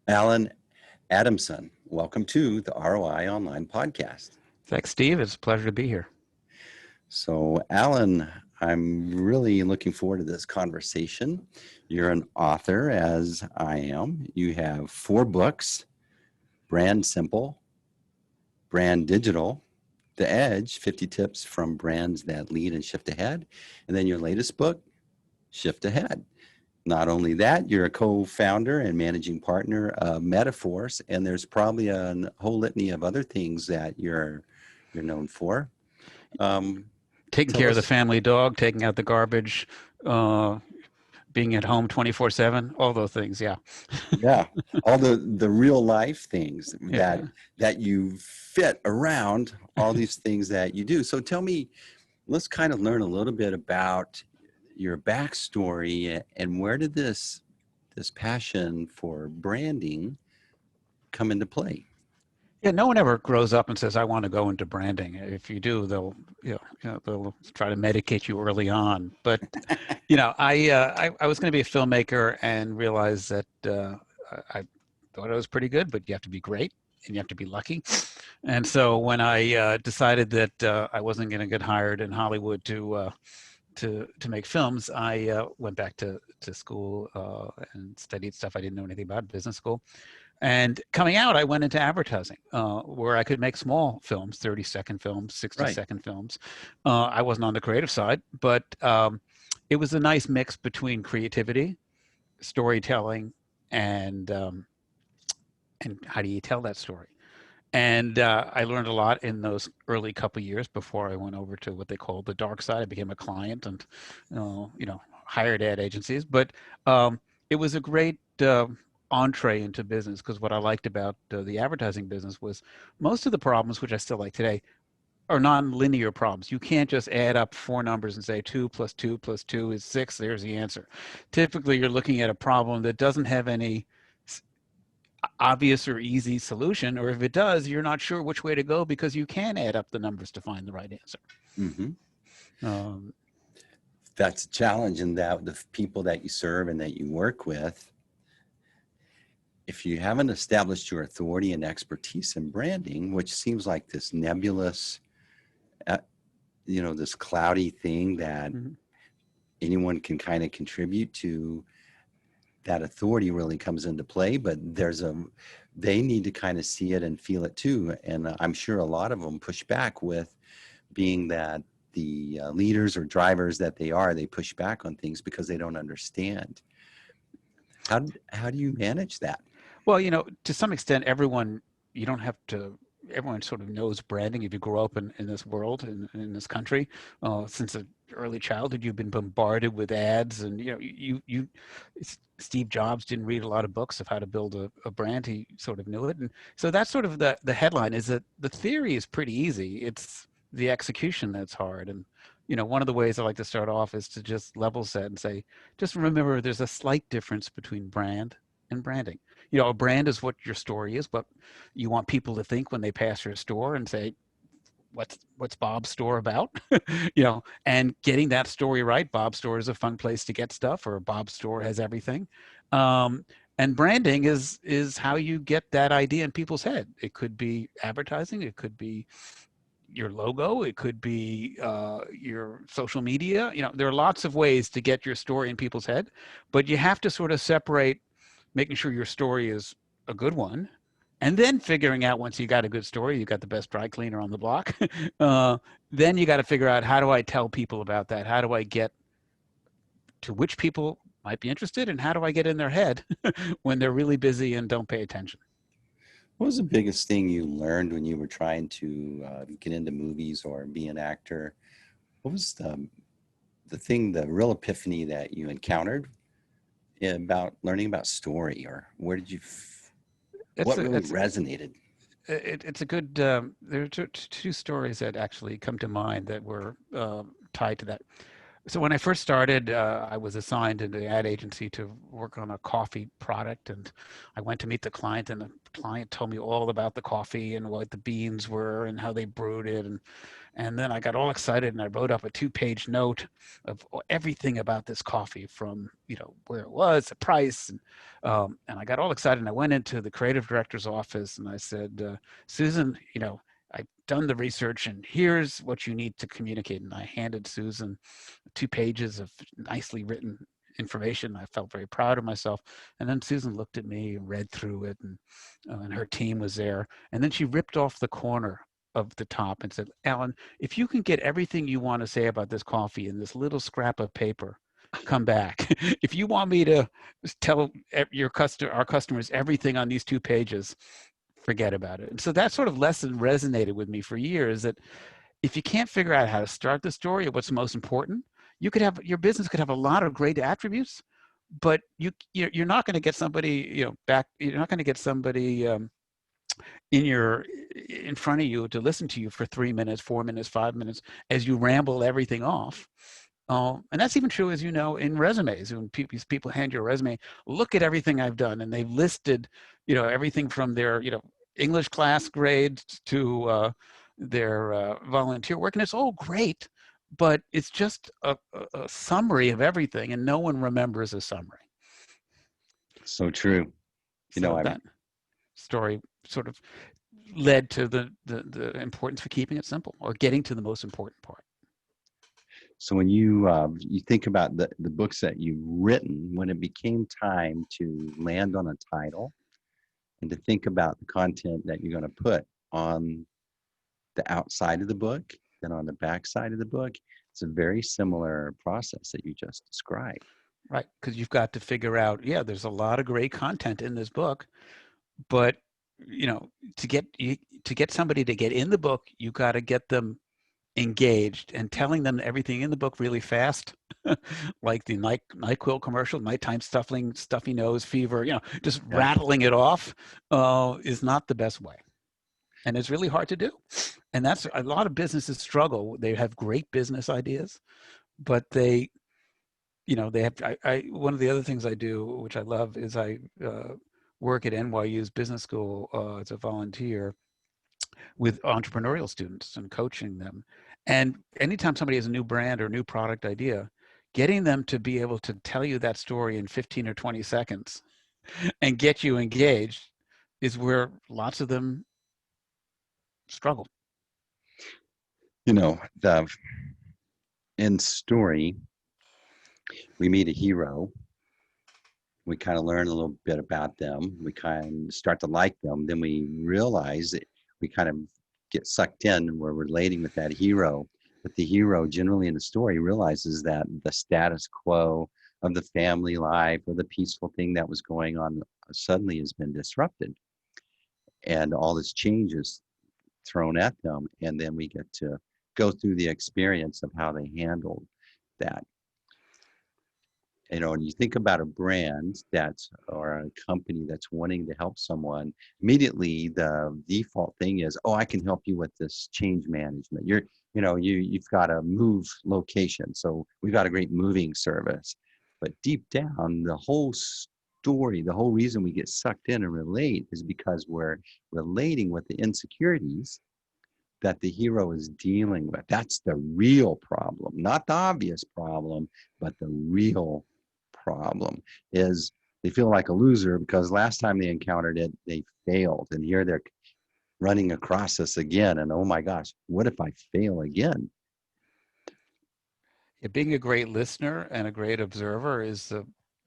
Allen Adamson. Welcome to the ROI Online Podcast. Thanks, Steve. It's a pleasure to be here. So, Allen, I'm really looking forward to this conversation. You're an author, as I am. You have 4 books: Brand Simple, Brand Digital, The Edge, 50 Tips from Brands That Lead and Shift Ahead, and then your latest book, Shift Ahead. Not only that, you're a co-founder and managing partner of Metaforce, and there's probably a whole litany of other things that you're known for. Taking Tell care of the us, family dog, taking out the garbage, being at home 24/7, all those things. Yeah. yeah, all the real life things Yeah. that you fit around all these things that you do. So tell me, let's kind of learn a little bit about your backstory and where did this passion for branding come into play? Yeah. No one ever grows up and says, I want to go into branding. If you do, they'll try to medicate you early on. But, I was going to be a filmmaker and realized that I thought I was pretty good, but you have to be great and you have to be lucky. And so when I decided that I wasn't going to get hired in Hollywood to make films, I went back to school and studied stuff I didn't know anything about, business school. And coming out, I went into advertising, where I could make small films, 30-second films, 60-second films. I wasn't on the creative side, but it was a nice mix between creativity, storytelling, and how do you tell that story? And I learned a lot in those early couple of years before I went over to what they call the dark side. I became a client and, hired ad agencies. But it was a great entree into business, because what I liked about the advertising business was most of the problems, which I still like today, are non-linear problems. You can't just add up 4 numbers and say 2 plus 2 plus 2 is 6. There's the answer. Typically, you're looking at a problem that doesn't have any obvious or easy solution, or if it does, you're not sure which way to go because you can add up the numbers to find the right answer. Mm-hmm. That's a challenge in that the people that you serve and that you work with, if you haven't established your authority and expertise in branding, which seems like this nebulous, this cloudy thing that anyone can kind of contribute to, that authority really comes into play, but they need to kind of see it and feel it too. And I'm sure a lot of them push back with being that the leaders or drivers that they push back on things because they don't understand. How do you manage that? Well, to some extent, everyone sort of knows branding. If you grow up in this world, in this country, since an early childhood, you've been bombarded with ads, and Steve Jobs didn't read a lot of books of how to build a brand. He sort of knew it. And so that's sort of the headline, is that the theory is pretty easy. It's the execution that's hard. And, one of the ways I like to start off is to just level set and say, just remember there's a slight difference between brand and branding. A brand is what your story is, but you want people to think when they pass your store and say, what's Bob's store about? And getting that story right. Bob's store is a fun place to get stuff, or Bob's store has everything. And branding is how you get that idea in people's head. It could be advertising. It could be your logo. It could be your social media. There are lots of ways to get your story in people's head, but you have to sort of separate making sure your story is a good one, and then figuring out, once you got a good story, you got the best dry cleaner on the block, then you got to figure out, how do I tell people about that? How do I get to which people might be interested, and how do I get in their head when they're really busy and don't pay attention? What was the biggest thing you learned when you were trying to get into movies or be an actor? What was the real epiphany that you encountered about learning about story, or where did you, what really resonated? It's a good, there are two stories that actually come to mind that were tied to that. So when I first started, I was assigned in the ad agency to work on a coffee product, and I went to meet the client, and the client told me all about the coffee and what the beans were and how they brewed it, and then I got all excited and I wrote up a 2-page note of everything about this coffee, from where it was, the price, and I got all excited and I went into the creative director's office and I said, Susan, I've done the research and here's what you need to communicate. And I handed Susan 2 pages of nicely written information. I felt very proud of myself. And then Susan looked at me and read through it, and her team was there. And then she ripped off the corner of the top and said, Alan, if you can get everything you want to say about this coffee in this little scrap of paper, come back. If you want me to tell our customers everything on these 2 pages, forget about it. And so that sort of lesson resonated with me for years, that if you can't figure out how to start the story or what's most important, your business could have a lot of great attributes, but you're not going to get somebody back. You're not going to get somebody in front of you to listen to you for 3 minutes, 4 minutes, 5 minutes as you ramble everything off. And that's even true, as you know, in resumes. When people hand you a resume, look at everything I've done, and they've listed, everything from their, English class grades to their volunteer work, and it's all great, but it's just a summary of everything, and no one remembers a summary. So true. So that story sort of led to the importance for keeping it simple, or getting to the most important part. So when you think about the books that you've written, when it became time to land on a title and to think about the content that you're going to put on the outside of the book, then on the back side of the book, it's a very similar process that you just described. Right, because you've got to figure out, there's a lot of great content in this book, but to get somebody to get in the book, you got to get them engaged, and telling them everything in the book really fast, like the NyQuil commercial, nighttime stuffy nose, fever, just rattling it off, is not the best way. And it's really hard to do. And that's a lot of businesses struggle. They have great business ideas, but they have, one of the other things I do, which I love, is I work at NYU's business school as a volunteer with entrepreneurial students and coaching them. And anytime somebody has a new brand or new product idea, getting them to be able to tell you that story in 15 or 20 seconds and get you engaged is where lots of them struggle. In story, we meet a hero. We kind of learn a little bit about them. We kind of start to like them. Then we realize that we kind of get sucked in and we're relating with that hero. But the hero generally in the story realizes that the status quo of the family life or the peaceful thing that was going on suddenly has been disrupted. And all this change is thrown at them. And then we get to go through the experience of how they handled that. When you think about a brand or a company that's wanting to help someone, immediately the default thing is, oh, I can help you with this change management. You've got to move location. So we've got a great moving service. But deep down, the whole story, the whole reason we get sucked in and relate is because we're relating with the insecurities that the hero is dealing with. That's the real problem, not the obvious problem, but the real problem is they feel like a loser because last time they encountered it, they failed. And here they're running across this again. And oh my gosh, what if I fail again? Being a great listener and a great observer is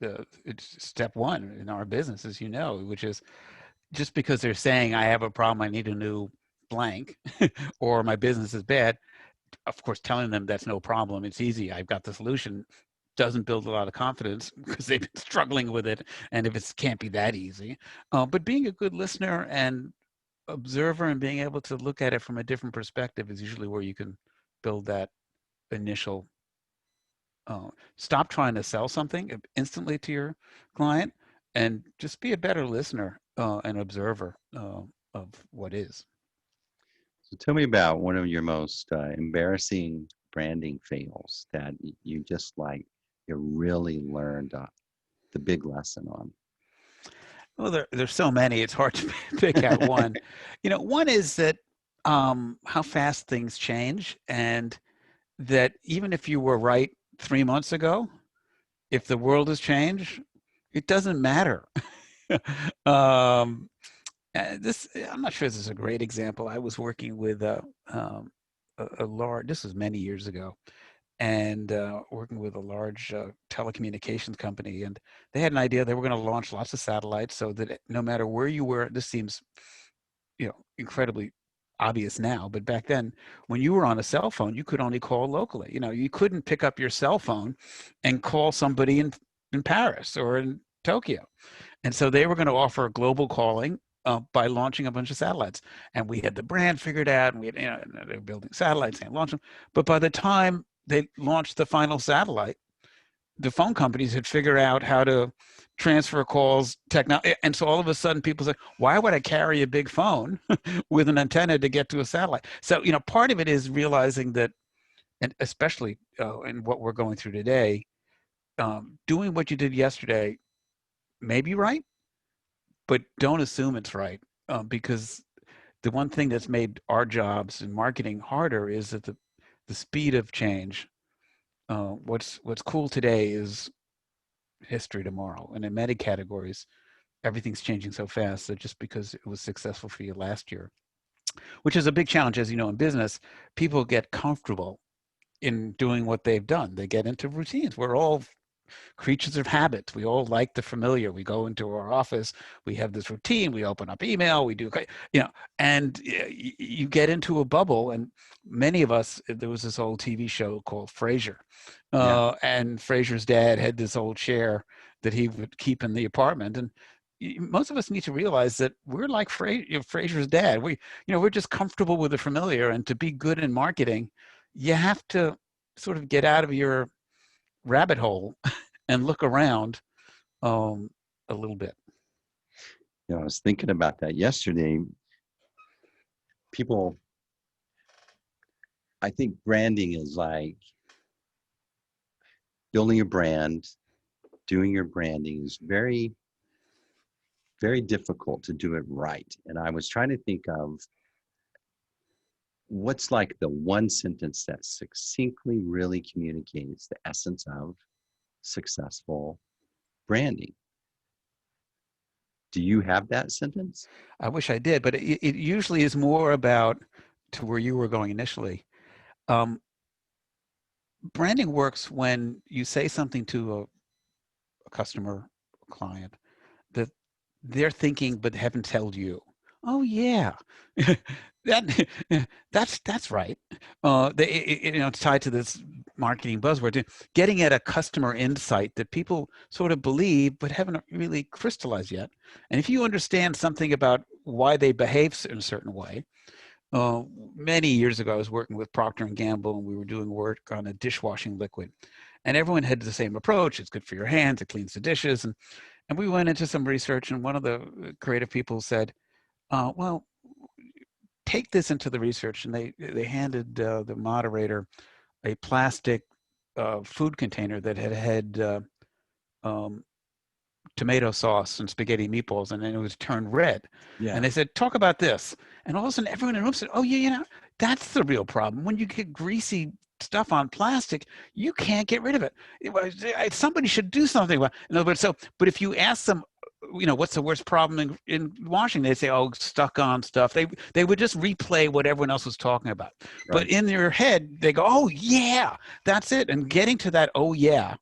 it's step one in our business, as you know, which is just because they're saying I have a problem, I need a new blank, or my business is bad. Of course, telling them that's no problem, it's easy, I've got the solution, doesn't build a lot of confidence because they've been struggling with it, and if it can't be that easy. But being a good listener and observer and being able to look at it from a different perspective is usually where you can build that initial stop trying to sell something instantly to your client and just be a better listener and observer of what is. So tell me about one of your most embarrassing, branding fails that you just like, you really learned the big lesson on? Well, there's so many, it's hard to pick out one. One is that how fast things change, and that even if you were right 3 months ago, if the world has changed, it doesn't matter. um, I'm not sure this is a great example. I was working with a large, this was many years ago, and working with a large telecommunications company, and they had an idea they were going to launch lots of satellites so that no matter where you were, this seems incredibly obvious now, but back then when you were on a cell phone, you could only call locally. You couldn't pick up your cell phone and call somebody in Paris or in Tokyo. And so they were going to offer global calling by launching a bunch of satellites. And we had the brand figured out, and they were building satellites and launching them. But by the time they launched the final satellite, the phone companies had figured out how to transfer calls, and so all of a sudden people say, why would I carry a big phone with an antenna to get to a satellite? So, part of it is realizing that, and especially in what we're going through today, doing what you did yesterday may be right, but don't assume it's right, because the one thing that's made our jobs in marketing harder is that the speed of change. What's cool today is history tomorrow, and in many categories, everything's changing so fast that just because it was successful for you last year, which is a big challenge, as you know, in business, people get comfortable in doing what they've done. They get into routines. We're all creatures of habit. We all like the familiar. We go into our office, we have this routine, we open up email, we do, and you get into a bubble. And many of us, there was this old TV show called Frasier, and Frasier's dad had this old chair that he would keep in the apartment. And most of us need to realize that we're like Frasier's dad. We're just comfortable with the familiar, and to be good in marketing, you have to sort of get out of your rabbit hole and look around a little bit. I was thinking about that yesterday. I think branding is like building a brand, doing your branding is very, very difficult to do it right. And I was trying to think of what's like the one sentence that succinctly really communicates the essence of successful branding. Do you have that sentence? I wish I did, but it usually is more about, to where you were going initially. Branding works when you say something to a customer, a client, that they're thinking but haven't told you. Oh yeah, that's right. It's tied to this marketing buzzword, getting at a customer insight that people sort of believe but haven't really crystallized yet. And if you understand something about why they behave in a certain way, many years ago, I was working with Procter & Gamble, and we were doing work on a dishwashing liquid. And everyone had the same approach. It's good for your hands. It cleans the dishes. And we went into some research, and one of the creative people said, well, take this into the research. And they handed the moderator a plastic food container that had tomato sauce and spaghetti meatballs, and then it was turned red. Yeah. And they said, talk about this. And all of a sudden, everyone in the room said, oh, yeah, that's the real problem. When you get greasy stuff on plastic, you can't get rid of it. Somebody should do something about it. In other words, but if you ask them, what's the worst problem in washing? They say, oh, stuck on stuff. They would just replay what everyone else was talking about. Right. But in their head, they go, oh, yeah, that's it. And getting to that, oh, yeah,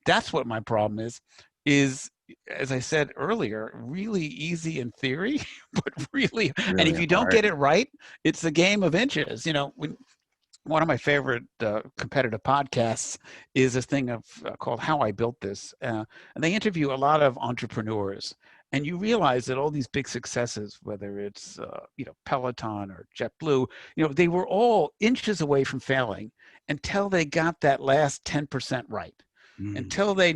that's what my problem is, as I said earlier, really easy in theory, but really and if you don't get it right, it's a game of inches. One of my favorite competitive podcasts is this thing called How I Built This. And they interview a lot of entrepreneurs. And you realize that all these big successes, whether it's Peloton or JetBlue, they were all inches away from failing until they got that last 10% right. Until they,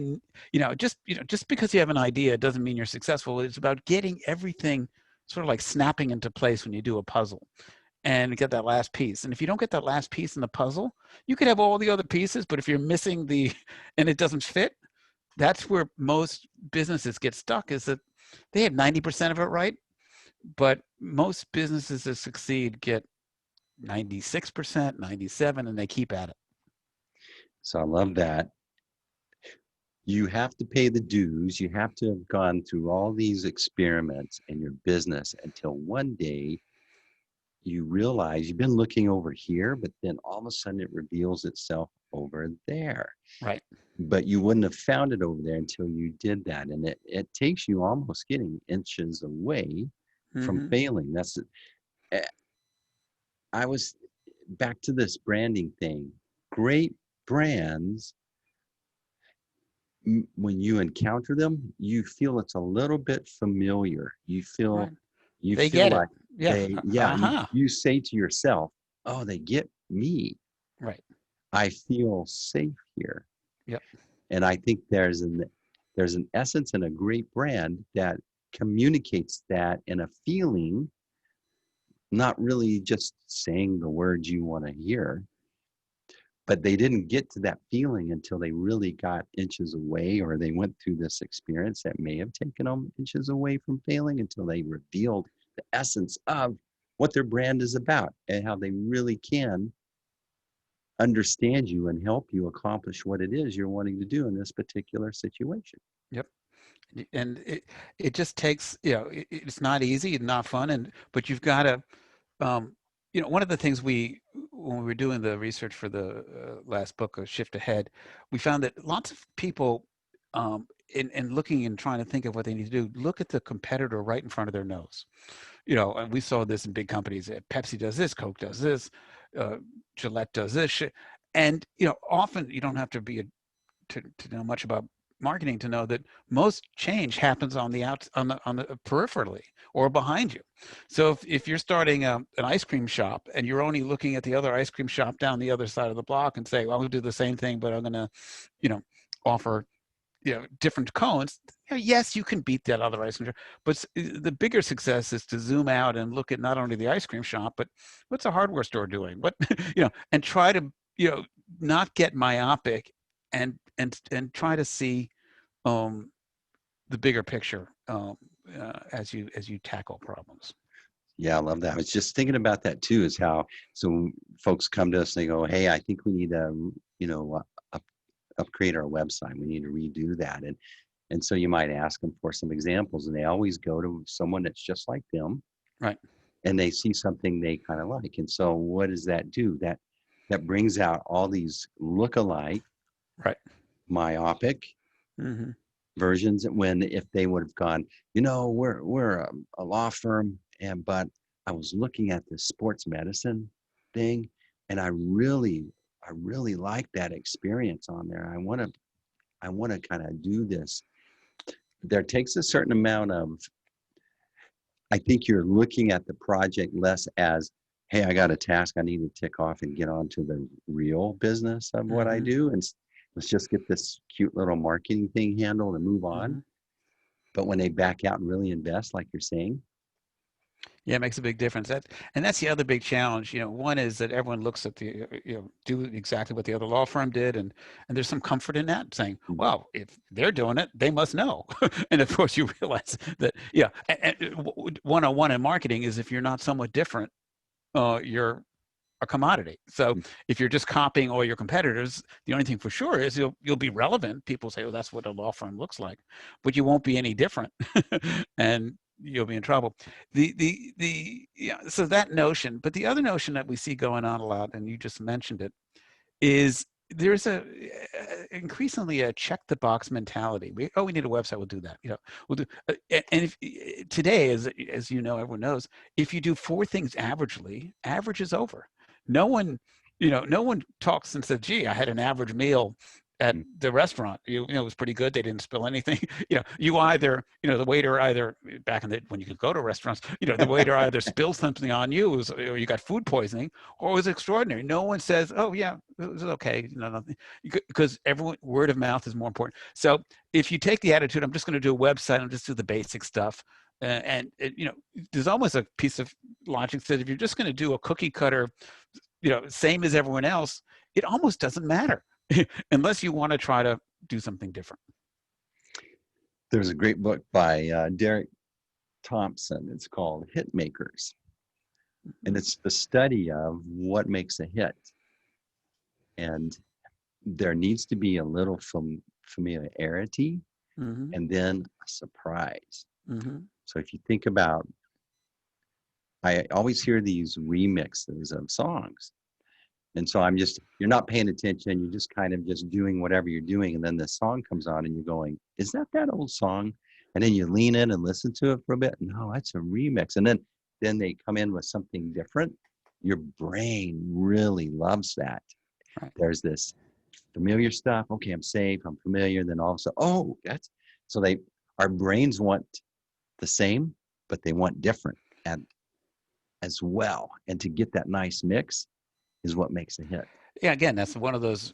just because you have an idea doesn't mean you're successful. It's about getting everything sort of like snapping into place when you do a puzzle. and get that last piece. And if you don't get that last piece in the puzzle, you could have all the other pieces, but if you're missing and it doesn't fit, that's where most businesses get stuck, is that they have 90% of it right, but most businesses that succeed get 96%, 97, and they keep at it. So I love that. You have to pay the dues. You have to have gone through all these experiments in your business until one day you realize you've been looking over here, but then all of a sudden it reveals itself over there. Right. But you wouldn't have found it over there until you did that. And it takes you almost getting inches away from failing. That's it. I was back to this branding thing. Great brands, when you encounter them, you feel it's a little bit familiar. You feel, Right. you They feel get like it. you say to yourself, oh, they get me. Right. I feel safe here. Yep. And I think there's an essence in a great brand that communicates that in a feeling, not really just saying the words you want to hear. But they didn't get to that feeling until they really got inches away, or they went through this experience that may have taken them inches away from failing, until they revealed the essence of what their brand is about and how they really can understand you and help you accomplish what it is you're wanting to do in this particular situation. Yep. And it just takes, it's not easy and not fun, but you've got to, one of the things when we were doing the research for the last book, Shift Ahead, we found that lots of people, in looking and trying to think of what they need to do, look at the competitor right in front of their nose. And we saw this in big companies. Pepsi does this, Coke does this, Gillette does this, and often you don't have to be to know much about marketing to know that most change happens on the peripherally or behind you. So if you're starting an ice cream shop and you're only looking at the other ice cream shop down the other side of the block and say, well, I'm going to do the same thing, but I'm going to, offer, different cones. Yes, you can beat that other ice cream shop, but the bigger success is to zoom out and look at not only the ice cream shop, but what's a hardware store doing? What, and try to, not get myopic and try to see the bigger picture as you tackle problems. Yeah, I love that. I was just thinking about that too, is how so folks come to us and they go, hey, I think we need to, upgrade our website. We need to redo that. And so you might ask them for some examples, and they always go to someone that's just like them. Right. And they see something they kind of like. And so what does that do? That brings out all these look-alike, right, myopic versions, when if they would have gone, we're a law firm, but I was looking at this sports medicine thing, and I really like that experience on there. I want to kind of do this. There takes a certain amount of, I think you're looking at the project less as, hey, I got a task I need to tick off and get on to the real business of what I do. And let's just get this cute little marketing thing handled and move on. But when they back out and really invest, like you're saying. Yeah, it makes a big difference. That's the other big challenge. One is that everyone looks at the, do exactly what the other law firm did. And there's some comfort in that, saying, well, if they're doing it, they must know. And of course you realize that, and one-on-one in marketing is, if you're not somewhat different, you're a commodity. So if you're just copying all your competitors, the only thing for sure is you'll be relevant. People say, oh, that's what a law firm looks like, but you won't be any different. And you'll be in trouble. So that notion, but the other notion that we see going on a lot, and you just mentioned it, is there's increasingly a check the box mentality. We need a website, we'll do that. We'll do, and if today, as everyone knows, if you do 4 things averagely, average is over. No one talks and says, gee, I had an average meal at the restaurant. It was pretty good. They didn't spill anything. You either, the waiter either, back in when you could go to restaurants, the waiter either spilled something on you, or you got food poisoning, or it was extraordinary. No one says, oh yeah, it was okay. Nothing, because word of mouth is more important. So if you take the attitude, I'm just going to do a website, I'll just do the basic stuff, You know, there's almost a piece of logic that if you're just going to do a cookie cutter, you know, same as everyone else, it almost doesn't matter unless you want to try to do something different. There's a great book by Derek Thompson. It's called Hit Makers. And it's the study of what makes a hit. And there needs to be a little familiarity Mm-hmm. and then a surprise. Mm-hmm. So if you think about, I always hear these remixes of songs. And so you're not paying attention. You're just kind of just doing whatever you're doing. And then the song comes on and you're going, is that old song? And then you lean in and listen to it for a bit. No, that's a remix. And then they come in with something different. Your brain really loves that. Right. There's this familiar stuff. Okay, I'm safe. I'm familiar. Then all of a sudden, our brains want the same, but they want different and as well. And to get that nice mix is what makes a hit. Yeah, again, that's one of those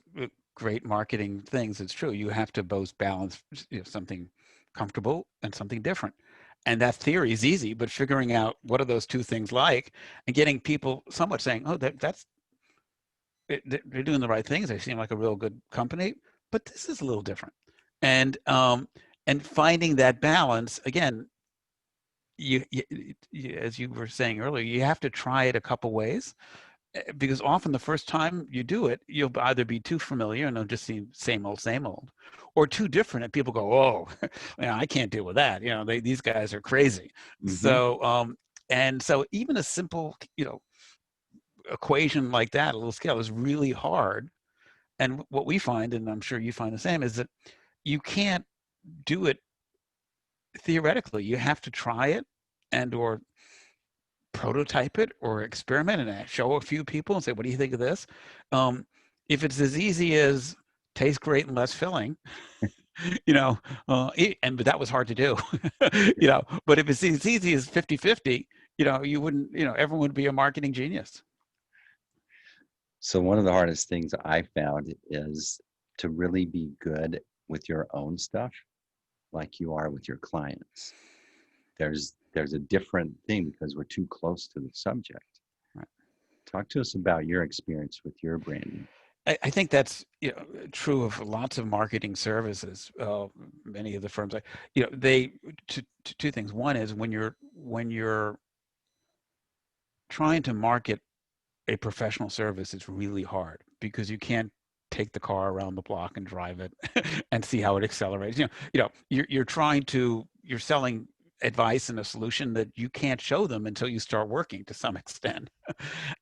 great marketing things. It's true. You have to both balance, you know, something comfortable and something different. And that theory is easy, but figuring out what are those two things like and getting people somewhat saying, oh, they're doing the right things. They seem like a real good company, but this is a little different. And finding that balance, again, you, as you were saying earlier, you have to try it a couple ways. Because often the first time you do it, you'll either be too familiar and it'll just seem same old, or too different, and people go, "Oh, you know, I can't deal with that." You know, these guys are crazy. Mm-hmm. So even a simple, you know, equation like that, a little scale, is really hard. And what we find, and I'm sure you find the same, is that you can't do it theoretically. You have to try it or prototype it or experiment and show a few people and say, what do you think of this? If it's as easy as tastes great and less filling, you know, but that was hard to do, you know, but if it's as easy as 50-50, you know, everyone would be a marketing genius. So one of the hardest things I found is to really be good with your own stuff, like you are with your clients. There's a different thing because we're too close to the subject. Right. Talk to us about your experience with your branding. I think that's, you know, true of lots of marketing services. Many of the firms, you know, two things. One is when you're trying to market a professional service, it's really hard because you can't take the car around the block and drive it and see how it accelerates. You're selling advice and a solution that you can't show them until you start working to some extent.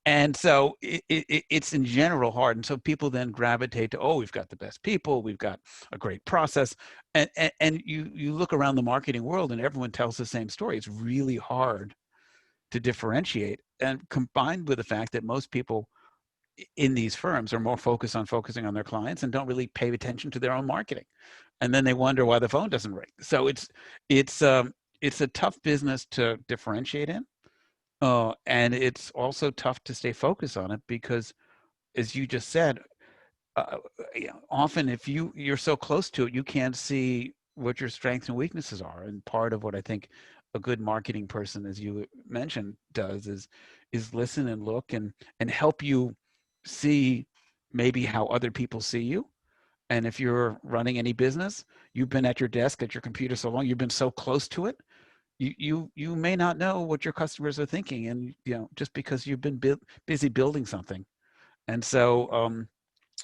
And so it's in general hard. And so people then gravitate to, oh, we've got the best people, we've got a great process. And you look around the marketing world and everyone tells the same story. It's really hard to differentiate, and combined with the fact that most people in these firms are more focusing on their clients and don't really pay attention to their own marketing. And then they wonder why the phone doesn't ring. So it's a tough business to differentiate in. And it's also tough to stay focused on it because, as you just said, often if you're so close to it, you can't see what your strengths and weaknesses are. And part of what I think a good marketing person, as you mentioned, does is listen and look and help you see maybe how other people see you. And if you're running any business, you've been at your desk at your computer so long, you've been so close to it, you may not know what your customers are thinking, and you know, just because you've been busy building something. And so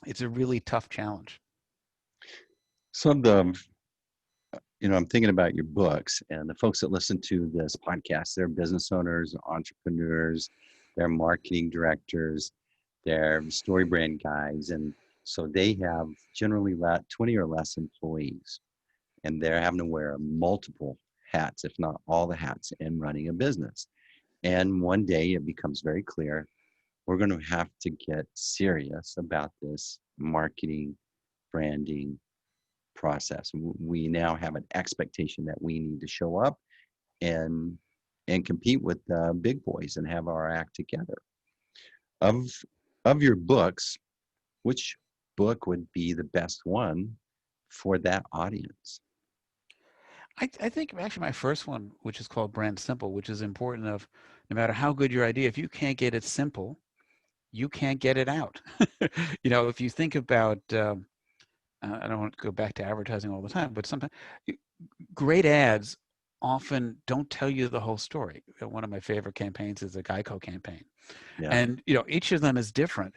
it's a really tough challenge. So I'm thinking about your books and the folks that listen to this podcast, they're business owners, entrepreneurs, they're marketing directors, they're story brand guys. And so they have generally 20 or less employees, and they're having to wear multiple hats, if not all the hats, in running a business. And one day it becomes very clear, we're going to have to get serious about this marketing, branding process. We now have an expectation that we need to show up and compete with the big boys and have our act together. Of your books, which book would be the best one for that audience? I think actually my first one, which is called Brand Simple, which is important of no matter how good your idea, if you can't get it simple, you can't get it out. If you think about, I don't want to go back to advertising all the time, but sometimes great ads often don't tell you the whole story. One of my favorite campaigns is the Geico campaign. Yeah. And, each of them is different.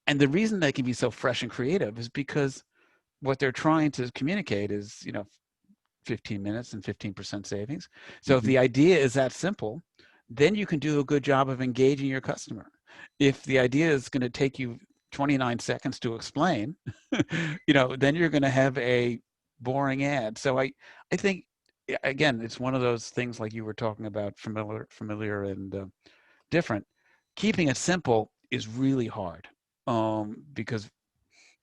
And the reason they can be so fresh and creative is because what they're trying to communicate is, 15 minutes and 15% savings. So if Mhm. the idea is that simple, then you can do a good job of engaging your customer. If the idea is going to take you 29 seconds to explain, then you're going to have a boring ad. So I think, again, it's one of those things like you were talking about, familiar and different. Keeping it simple is really hard because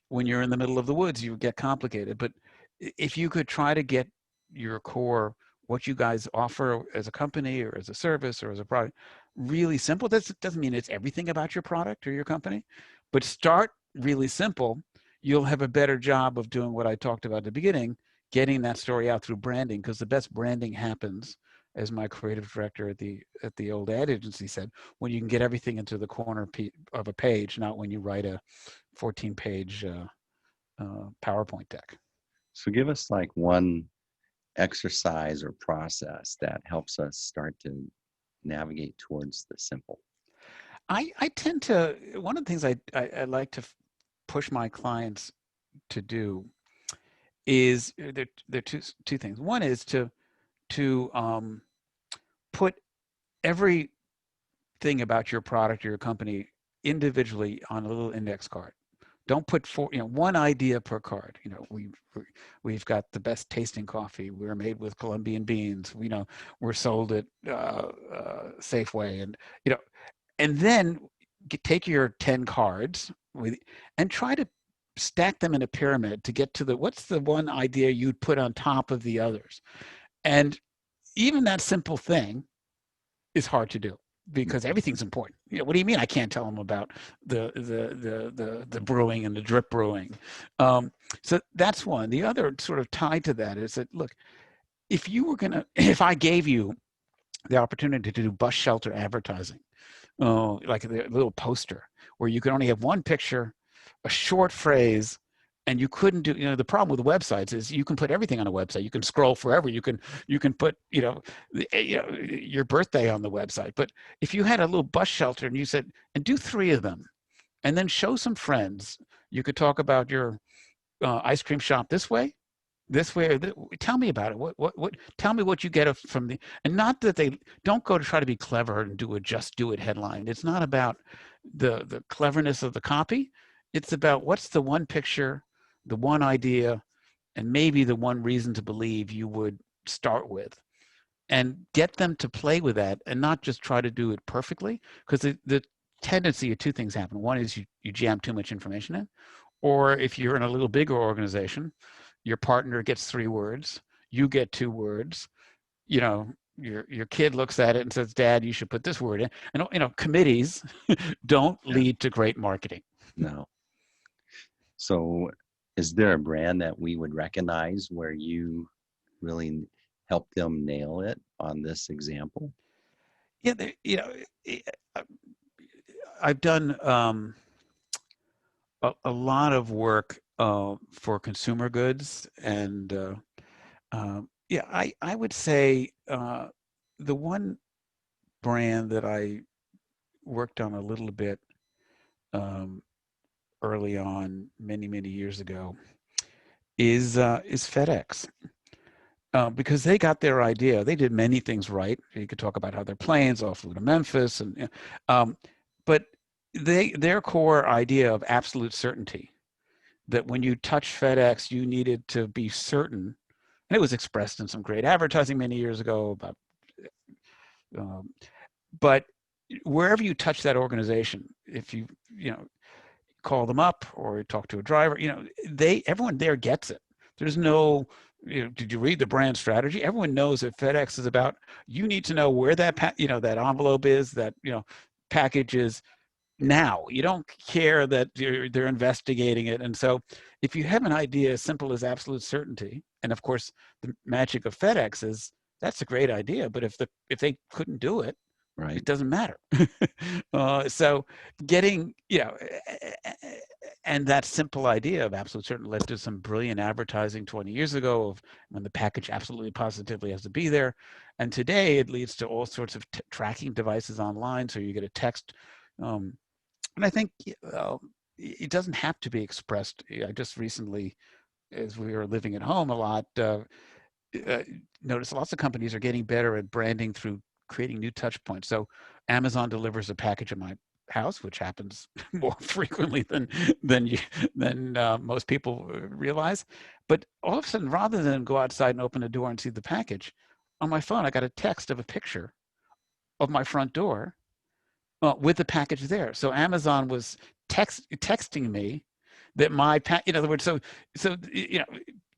when you're in the middle of the woods, you get complicated. But if you could try to get your core, what you guys offer as a company or as a service or as a product, really simple. That doesn't mean it's everything about your product or your company, but start really simple. You'll have a better job of doing what I talked about at the beginning, getting that story out through branding, because the best branding happens, as my creative director at the old ad agency said, when you can get everything into the corner of a page, not when you write a 14-page PowerPoint deck. So give us like one exercise or process that helps us start to navigate towards the simple. I tend to, one of the things I like to push my clients to do is there are two things. One is to put everything about your product or your company individually on a little index card. Don't put one idea per card. We've got the best tasting coffee. We're made with Colombian beans. We're sold at Safeway, and then take your 10 cards and try to stack them in a pyramid to get to what's the one idea you'd put on top of the others. And even that simple thing is hard to do because everything's important. What do you mean I can't tell them about the brewing and the drip brewing? So that's one. The other sort of tied to that is that, look, if I gave you the opportunity to do bus shelter advertising, like a little poster where you could only have one picture, a short phrase, and you couldn't do, the problem with websites is you can put everything on a website. You can scroll forever. You can put, your birthday on the website. But if you had a little bus shelter and you said, and do 3 of them, and then show some friends, you could talk about your ice cream shop this way, or tell me about it. What? Tell me what you get from the, and not that they don't go to try to be clever and do a just do it headline. It's not about the cleverness of the copy. It's about what's the one picture, the one idea, and maybe the one reason to believe you would start with, and get them to play with that and not just try to do it perfectly, because the tendency of 2 things happen. One is you jam too much information in, or if you're in a little bigger organization, your partner gets 3 words, you get 2 words, your kid looks at it and says, Dad, you should put this word in. And committees don't Yeah. lead to great marketing. No. So is there a brand that we would recognize where you really help them nail it on this example? Yeah, I've done a lot of work for consumer goods, and yeah, I would say the one brand that I worked on a little bit early on, many years ago, is FedEx. Because they got their idea. They did many things right. You could talk about how their planes all flew to Memphis, but their core idea of absolute certainty, that when you touch FedEx, you needed to be certain, and it was expressed in some great advertising many years ago about. But wherever you touch that organization, if you call them up or talk to a driver, everyone there gets it. There's no, did you read the brand strategy? Everyone knows that FedEx is about, you need to know where that that envelope is, that package is now. You don't care that they're investigating it. And so if you have an idea as simple as absolute certainty, And of course, the magic of FedEx is that's a great idea, but if they couldn't do it, Right. it doesn't matter. So getting, and that simple idea of absolute certainty led to some brilliant advertising 20 years ago of when the package absolutely positively has to be there. And today it leads to all sorts of tracking devices online. So you get a text. And I think it doesn't have to be expressed. I just recently, as we were living at home a lot, noticed lots of companies are getting better at branding through creating new touch points. So Amazon delivers a package at my house, which happens more frequently than most people realize. But all of a sudden, rather than go outside and open the door and see the package, on my phone I got a text of a picture of my front door with the package there. So Amazon was texting me that in other words, so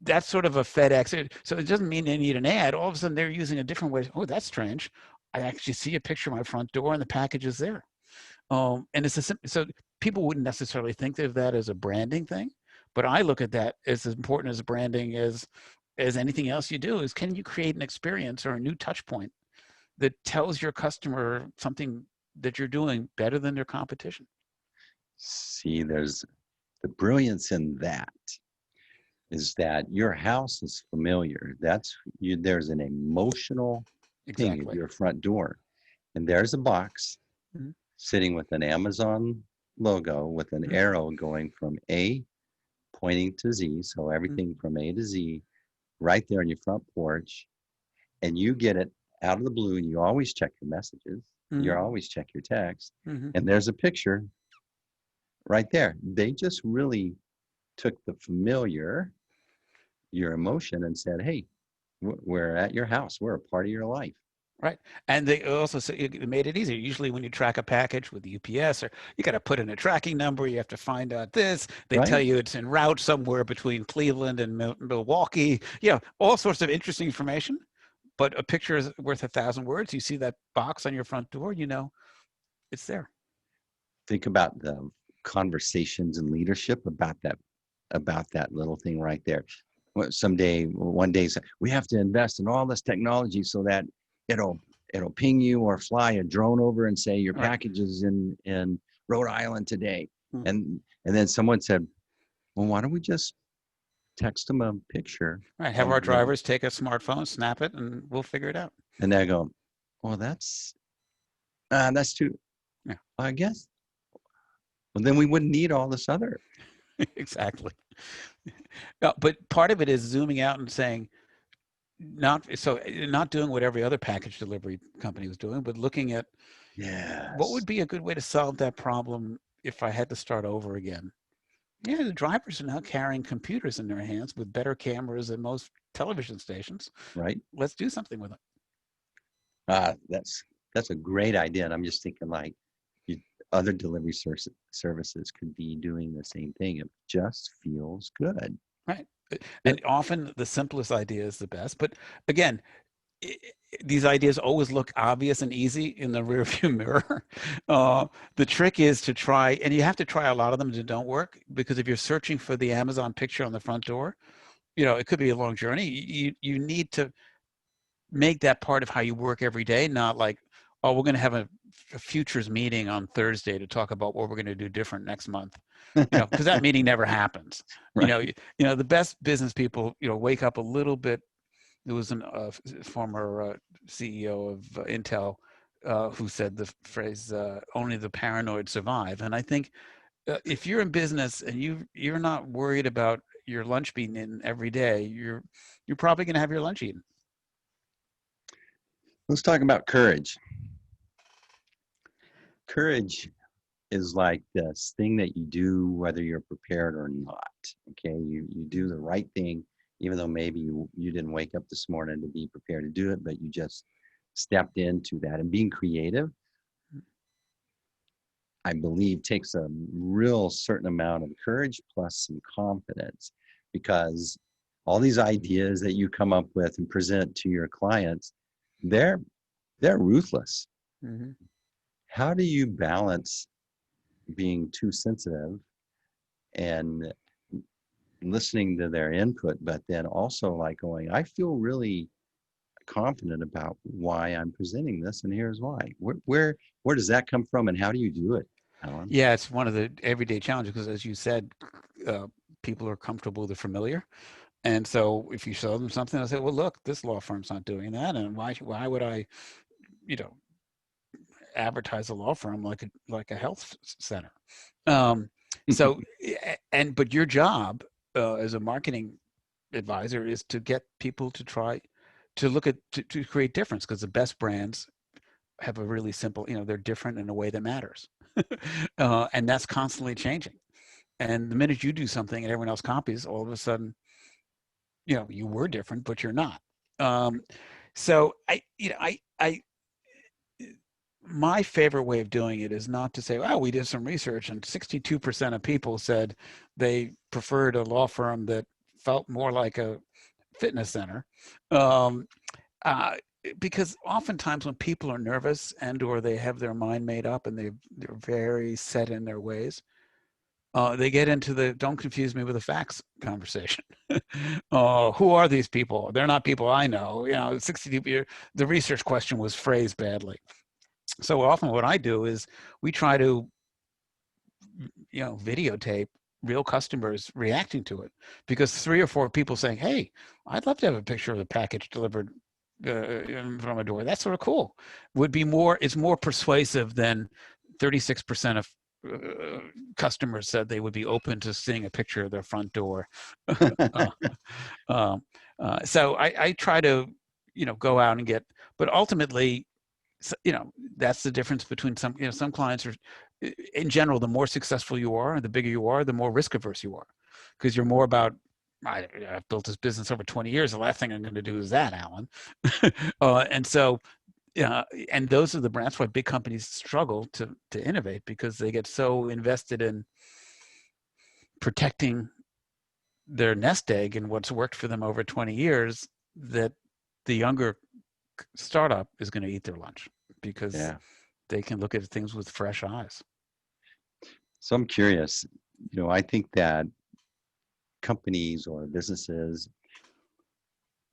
that's sort of a FedEx. So it doesn't mean they need an ad. All of a sudden they're using a different way. Oh, that's strange. I actually see a picture of my front door and the package is there. And it's so people wouldn't necessarily think of that as a branding thing, but I look at that as important as branding as anything else you do. Is can you create an experience or a new touch point that tells your customer something that you're doing better than their competition? See, there's the brilliance in that is that your house is familiar. There's an emotional thing at your front door, and there's a box sitting with an Amazon logo with an arrow going from A pointing to Z, so everything from A to Z right there on your front porch, and you get it out of the blue, and you always check your messages, you always check your text, and there's a picture right there. They just really took the familiar, your emotion, and said, hey, we're at your house, we're a part of your life. Right. And they also it made it easier. Usually when you track a package with UPS, or you got to put in a tracking number, you have to find out this. They tell you it's en route somewhere between Cleveland and Milwaukee. All sorts of interesting information. But a picture is worth 1,000 words. You see that box on your front door, it's there. Think about the conversations and leadership about that little thing right there. One day, we have to invest in all this technology so that it'll ping you or fly a drone over and say your package is in Rhode Island today. And then someone said, well, why don't we just text them a picture? Right. Have our drivers take a smartphone, snap it, and we'll figure it out. And they go, well, that's too, I guess. Well, then we wouldn't need all this other. Exactly. But part of it is zooming out and saying, not doing what every other package delivery company was doing, but looking at what would be a good way to solve that problem if I had to start over again. The drivers are now carrying computers in their hands with better cameras than most television stations. Right. Let's do something with it. That's a great idea. And I'm just thinking other delivery services could be doing the same thing. It just feels good. Right. And often the simplest idea is the best. But again, these ideas always look obvious and easy in the rearview mirror. The trick is to try, and you have to try a lot of them that don't work, because if you're searching for the Amazon picture on the front door, it could be a long journey. You need to make that part of how you work every day, not like, oh, we're going to have a futures meeting on Thursday to talk about what we're going to do different next month. Because that meeting never happens. Right. The best business people, wake up a little bit. There was a former CEO of Intel who said the phrase, only the paranoid survive. And I think if you're in business and you're not worried about your lunch being eaten every day, you're probably going to have your lunch eaten. Let's talk about courage. Courage is like this thing that you do whether you're prepared or not. Okay, you do the right thing, even though maybe you didn't wake up this morning to be prepared to do it, but you just stepped into that. And being creative, I believe, takes a real certain amount of courage plus some confidence, because all these ideas that you come up with and present to your clients, they're ruthless. Mm-hmm. How do you balance being too sensitive and listening to their input, but then also like going, I feel really confident about why I'm presenting this, and here's why. Where does that come from, and how do you do it, Alan? Yeah, it's one of the everyday challenges because, as you said, uh, people are comfortable with the familiar. And so if you show them something, they'll say, well, look, this law firm's not doing that. And why would I, you know, advertise a law firm like a health center? Um, so, but your job as a marketing advisor is to get people to try to look at, to create difference, because the best brands have a really simple, they're different in a way that matters. And that's constantly changing. And the minute you do something and everyone else copies, all of a sudden, you were different, but you're not. Um, so my favorite way of doing it is not to say, "Oh, we did some research, and 62% of people said they preferred a law firm that felt more like a fitness center," um, uh, because oftentimes when people are nervous or they have their mind made up and they're very set in their ways, they get into the "don't confuse me with the facts" conversation. Who are these people? They're not people I know. 62. The research question was phrased badly. So often what I do is we try to, videotape real customers reacting to it, because 3 or 4 people saying, "Hey, I'd love to have a picture of the package delivered from a door. That's sort of cool," it's more persuasive than 36% of customers said they would be open to seeing a picture of their front door. uh, um, so I try to, go out and get, but ultimately, that's the difference between some clients are, in general, the more successful you are and the bigger you are, the more risk averse you are, because you're more about, I've built this business over 20 years. The last thing I'm going to do is that, Alan. And so, and those are the brands why big companies struggle to innovate, because they get so invested in protecting their nest egg and what's worked for them over 20 years, that the younger startup is going to eat their lunch, because Yeah. they can look at things with fresh eyes. So I'm curious, I think that companies or businesses,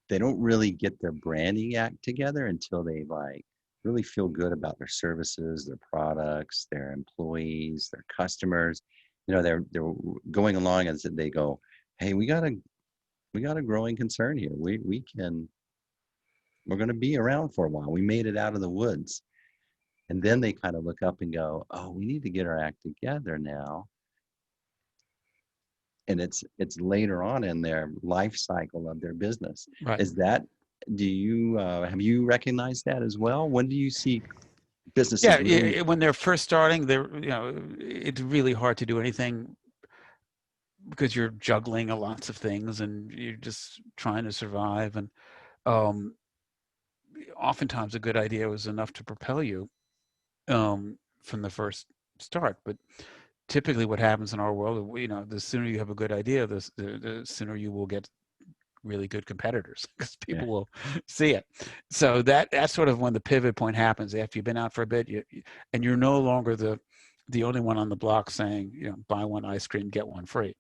they don't really get their branding act together until they like really feel good about their services, their products, their employees, their customers. They're going along as they go, hey, we got a growing concern here. We're going to be around for a while. We made it out of the woods. And then they kind of look up and go, oh, we need to get our act together now. And it's later on in their life cycle of their business. Right. Is that, do you have you recognized that as well? When do you see businesses really? Yeah, when they're first starting, it's really hard to do anything, because you're juggling lots of things and you're just trying to survive. And um, oftentimes a good idea was enough to propel you from the first start. But typically what happens in our world, the sooner you have a good idea, the sooner you will get really good competitors, because Yeah. people will see it. So that's sort of when the pivot point happens, after you've been out for a bit, and you're no longer the only one on the block saying, buy one ice cream, get one free.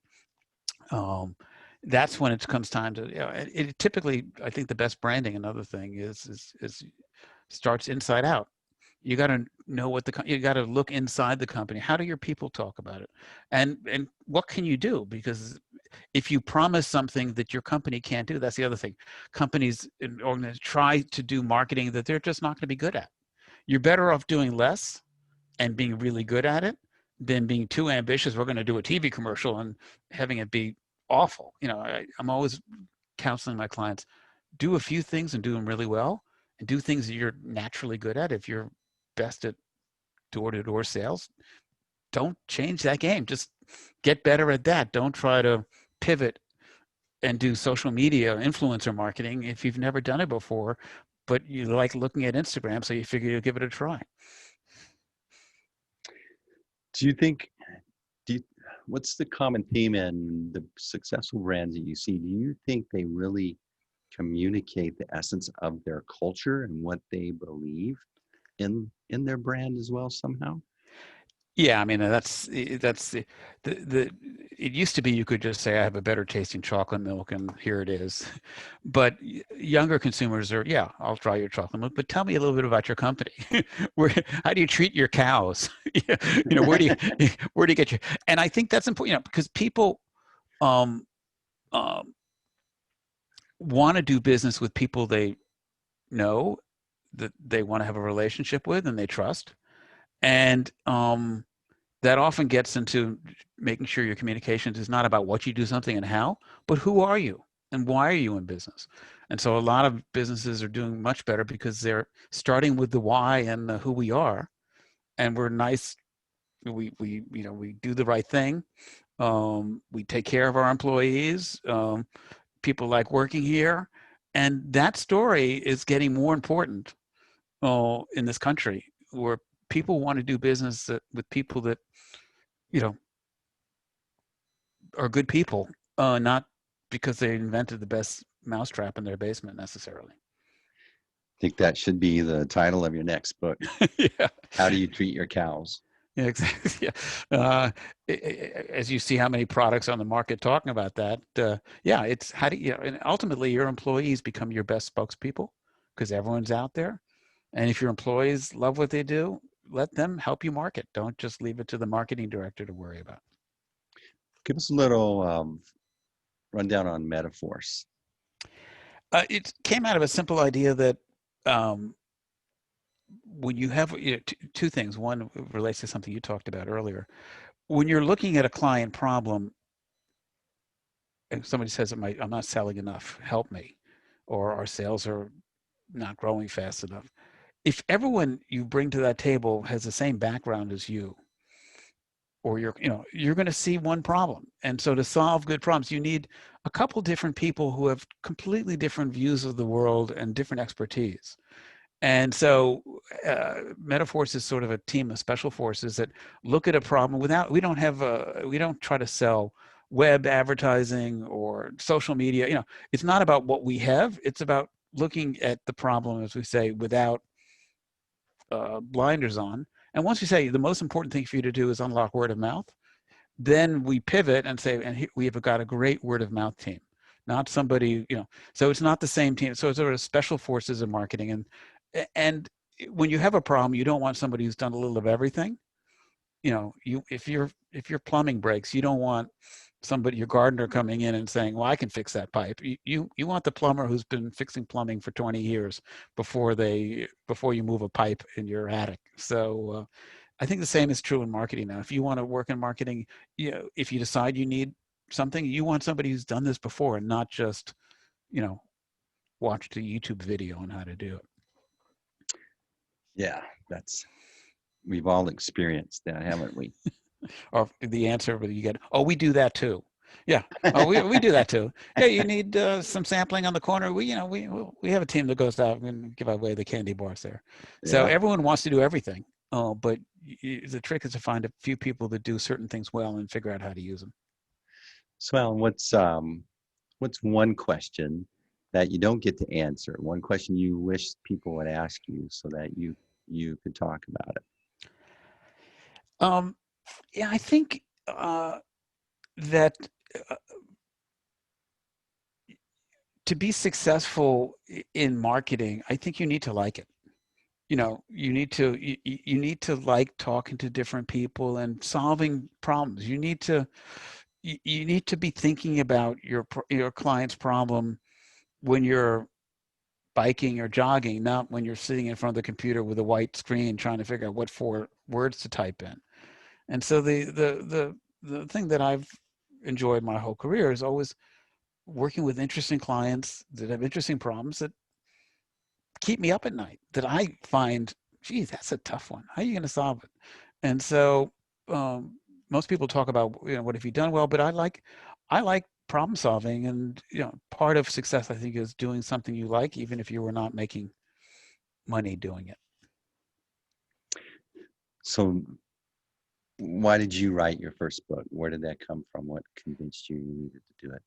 That's when it comes time to, it typically, I think the best branding, another thing is starts inside out. You got to know you got to look inside the company. How do your people talk about it? And what can you do? Because if you promise something that your company can't do, that's the other thing. Companies and organizations try to do marketing that they're just not going to be good at. You're better off doing less and being really good at it than being too ambitious. We're going to do a TV commercial and having it be awful. I'm always counseling my clients, do a few things and do them really well, and do things that you're naturally good at. If you're best at door-to-door sales, don't change that game. Just get better at that. Don't try to pivot and do social media influencer marketing if you've never done it before, but you like looking at Instagram, so you figure you'll give it a try. Do you think, do you, what's the common theme in the successful brands that you see? Do you think they really communicate the essence of their culture and what they believe in their brand as well somehow? Yeah, I mean that's the it used to be you could just say I have a better tasting chocolate milk and here it is. But younger consumers are, yeah, I'll try your chocolate milk, but tell me a little bit about your company. Where how do you treat your cows? Yeah, where do you where do you get your, and I think that's important, because people um um want to do business with people they know, that they want to have a relationship with and they trust. And that often gets into making sure your communications is not about what you do something and how, but who are you and why are you in business? And so a lot of businesses are doing much better because they're starting with the why and the who we are, and we're nice. We do the right thing. We take care of our employees. People like working here, and that story is getting more important in this country, where people want to do business with people that you know are good people, not because they invented the best mousetrap in their basement necessarily. Think that should be the title of your next book. Yeah, How do you treat your cows? yeah, exactly. Yeah. As you see how many products on the market talking about that, yeah, it's how do you, and ultimately your employees become your best spokespeople because everyone's out there. And if your employees love what they do, let them help you market. Don't just leave it to the marketing director to worry about. Give us a little rundown on Metaforce. It came out of a simple idea that um, when you have two things. One relates to something you talked about earlier. When you're looking at a client problem, and somebody says, I'm not selling enough, help me, or our sales are not growing fast enough. If everyone you bring to that table has the same background as you, or you're going to see one problem. And so to solve good problems, you need a couple different people who have completely different views of the world and different expertise. And so Metaforce is sort of a team of special forces that look at a problem without, we don't try to sell web advertising or social media. It's not about what we have. It's about looking at the problem, as we say, without blinders on. And once we say the most important thing for you to do is unlock word of mouth, then we pivot and say, and we have got a great word of mouth team, not somebody, so it's not the same team. So it's sort of special forces of marketing. And when you have a problem, you don't want somebody who's done a little of everything. If your plumbing breaks, you don't want your gardener coming in and saying, well, I can fix that pipe. You want the plumber who's been fixing plumbing for 20 years before you move a pipe in your attic. So I think the same is true in marketing now. If you want to work in marketing, if you decide you need something, you want somebody who's done this before and not just, watched a YouTube video on how to do it. Yeah, we've all experienced that, haven't we? Or the answer you get, oh, we do that too. Yeah. Oh, we do that too. Yeah, you need some sampling on the corner. We have a team that goes out and give away the candy bars there. So Yeah. everyone wants to do everything. But the trick is to find a few people that do certain things well and figure out how to use them. So, Alan, what's one question that you don't get to answer? One question you wish people would ask you so that you could talk about it. Yeah, I think that uh, to be successful in marketing, I think you need to like it. You need to like talking to different people and solving problems. You need to be thinking about your client's problem when you're biking or jogging, not when you're sitting in front of the computer with a white screen trying to figure out what 4 words to type in. And so the thing that I've enjoyed my whole career is always working with interesting clients that have interesting problems that keep me up at night, that I find, geez, that's a tough one. How are you going to solve it? And so most people talk about, what have you done well, but I like problem solving, and part of success, I think, is doing something you like, even if you were not making money doing it. So, why did you write your first book? Where did that come from? What convinced you needed to do it?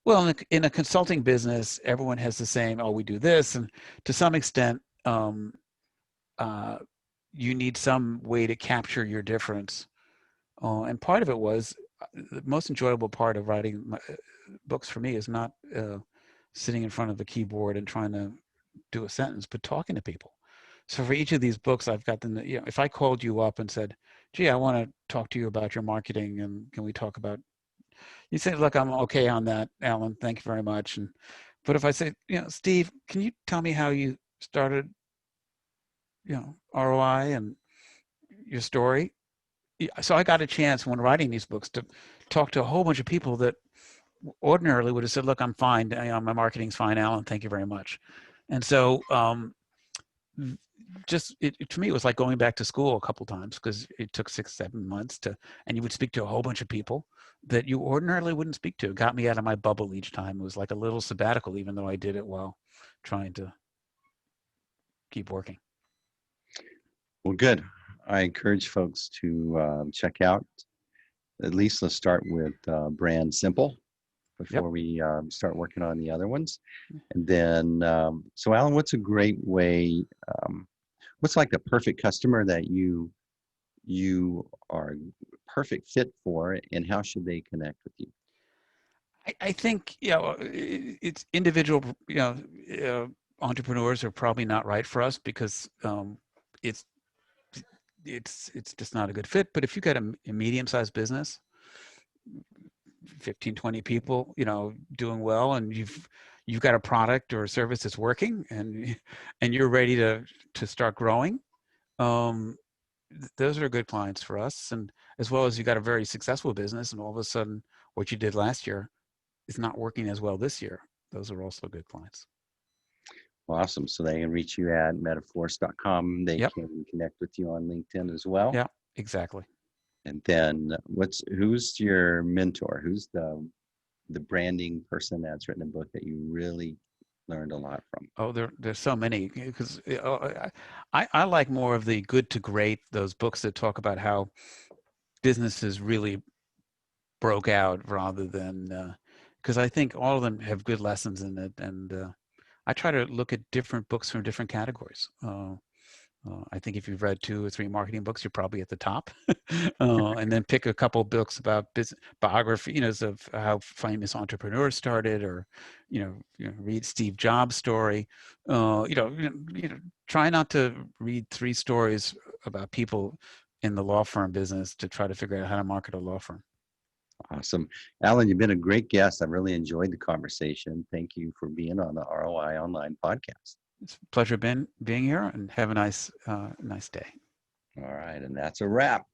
Well, in a consulting business, everyone has the same, oh, we do this. And to some extent, uh, you need some way to capture your difference. And part of it was the most enjoyable part of writing books for me is not sitting in front of a keyboard and trying to do a sentence, but talking to people. So for each of these books, I've got them. If I called you up and said, "Gee, I want to talk to you about your marketing, and can we talk about?" You say, "Look, I'm okay on that, Alan. Thank you very much." But if I say, "Steve, can you tell me how you started, ROI and your story?" So I got a chance when writing these books to talk to a whole bunch of people that ordinarily would have said, "Look, I'm fine. My marketing's fine, Alan. Thank you very much." And so to me, it was like going back to school a couple times, because it took 6-7 months and you would speak to a whole bunch of people that you ordinarily wouldn't speak to. It got me out of my bubble each time. It was like a little sabbatical, even though I did it while trying to keep working. Well, good. I encourage folks to check out, at least let's start with Brand Simple before we start working on the other ones. And then, so Alan, what's a great way, what's like the perfect customer that you are perfect fit for, and how should they connect with you? I think, it's individual, entrepreneurs are probably not right for us, because it's just not a good fit. But if you've got a medium-sized business, 15, 20 people, doing well, and you've got a product or a service that's working, and you're ready to start growing, those are good clients for us. And as well as you got a very successful business, and all of a sudden what you did last year is not working as well this year, those are also good clients. Awesome. So they can reach you at metaforce.com. They Yep. can connect with you on LinkedIn as well. Yeah, exactly. And then who's your mentor? Who's the branding person that's written a book that you really learned a lot from? Oh, there's so many, because I like more of the good to great, those books that talk about how businesses really broke out, rather than because I think all of them have good lessons in it. And I try to look at different books from different categories. I think if you've read 2 or 3 marketing books, you're probably at the top. And then pick a couple of books about business biography, of how famous entrepreneurs started, or read Steve Jobs' story. Try not to read 3 stories about people in the law firm business to try to figure out how to market a law firm. Awesome. Alan, you've been a great guest. I really enjoyed the conversation. Thank you for being on the ROI Online Podcast. It's a pleasure being here, and have a nice day. All right. And that's a wrap.